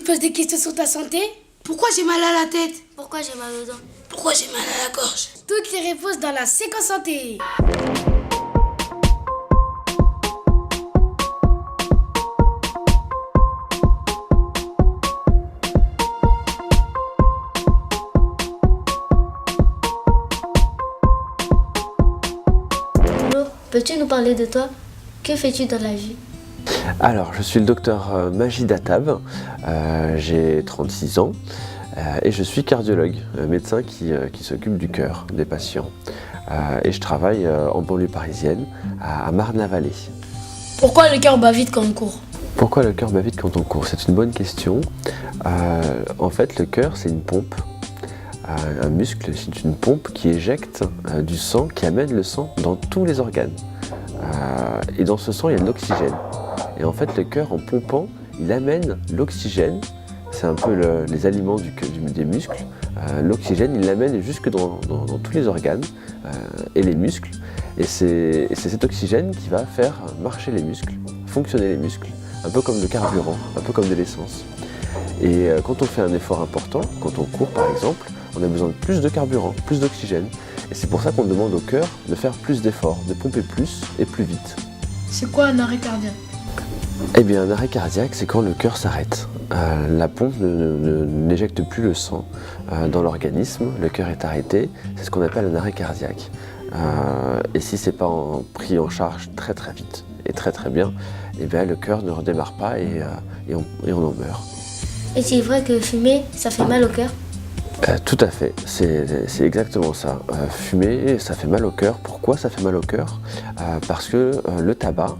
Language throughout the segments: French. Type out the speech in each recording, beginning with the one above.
poses des questions sur ta santé? Pourquoi j'ai mal à la tête? Pourquoi j'ai mal aux dents? Pourquoi j'ai mal à la gorge? Toutes les réponses dans la séquence santé. Bonjour, peux-tu nous parler de toi? Que fais-tu dans la vie? Alors, je suis le docteur Majid Attab, j'ai 36 ans et je suis cardiologue, médecin qui s'occupe du cœur des patients. Et je travaille en banlieue parisienne, à Marne-la-Vallée. Pourquoi le cœur bat vite quand on court? Pourquoi le cœur bat vite quand on court? C'est une bonne question. En fait, le cœur, c'est une pompe. Un muscle, c'est une pompe qui éjecte du sang, qui amène le sang dans tous les organes. Et dans ce sang, il y a de l'oxygène. Et en fait, le cœur, en pompant, il amène l'oxygène. C'est un peu les aliments des muscles. L'oxygène, il l'amène jusque dans tous les organes et les muscles. Et c'est cet oxygène qui va faire marcher les muscles, fonctionner les muscles, un peu comme le carburant, un peu comme de l'essence. Et quand on fait un effort important, quand on court par exemple, on a besoin de plus de carburant, plus d'oxygène. Et c'est pour ça qu'on demande au cœur de faire plus d'efforts, de pomper plus et plus vite. C'est quoi un arrêt cardiaque? Eh bien, un arrêt cardiaque, c'est quand le cœur s'arrête. La pompe n'éjecte plus le sang dans l'organisme, le cœur est arrêté, c'est ce qu'on appelle un arrêt cardiaque. Et si c'est pas pris en charge très très vite et très très bien, eh bien le cœur ne redémarre pas et on en meurt. Et c'est vrai que fumer, ça fait mal au cœur? Tout à fait, c'est exactement ça. Fumer, ça fait mal au cœur. Pourquoi ça fait mal au cœur? Parce que le tabac,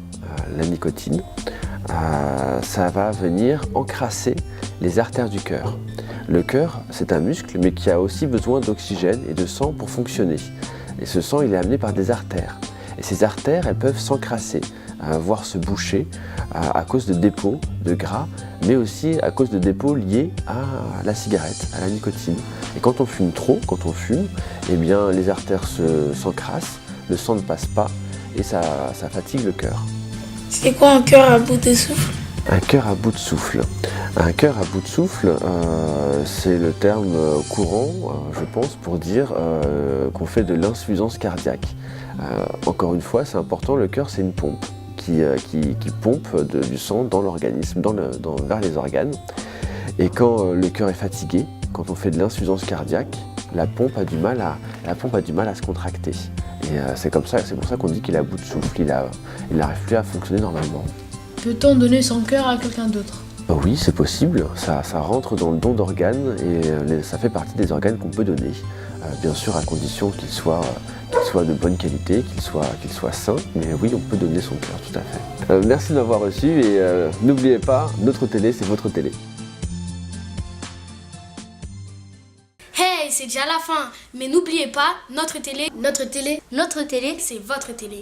la nicotine, ça va venir encrasser les artères du cœur. Le cœur, c'est un muscle, mais qui a aussi besoin d'oxygène et de sang pour fonctionner. Et ce sang, il est amené par des artères. Et ces artères, elles peuvent s'encrasser, voire se boucher à cause de dépôts de gras, mais aussi à cause de dépôts liés à la cigarette, à la nicotine. Et quand on fume trop, eh bien les artères s'encrassent, le sang ne passe pas et ça fatigue le cœur. C'est quoi un cœur à bout de souffle? Un cœur à bout de souffle. Un cœur à bout de souffle, c'est le terme courant, je pense, pour dire qu'on fait de l'insuffisance cardiaque. Encore une fois, c'est important, le cœur c'est une pompe qui pompe du sang dans l'organisme, vers les organes. Et quand le cœur est fatigué, quand on fait de l'insuffisance cardiaque, la pompe a du mal à se contracter. Et c'est pour ça qu'on dit qu'il est à bout de souffle, il n'arrive plus à fonctionner normalement. Peut-on donner son cœur à quelqu'un d'autre? Oui, c'est possible, ça rentre dans le don d'organes et ça fait partie des organes qu'on peut donner. Bien sûr à condition qu'il soit de bonne qualité, qu'il soit sain, mais oui, on peut donner son cœur, tout à fait. Merci de m'avoir reçu et n'oubliez pas, notre télé, c'est votre télé. Hey, c'est déjà la fin. Mais n'oubliez pas, notre télé, c'est votre télé.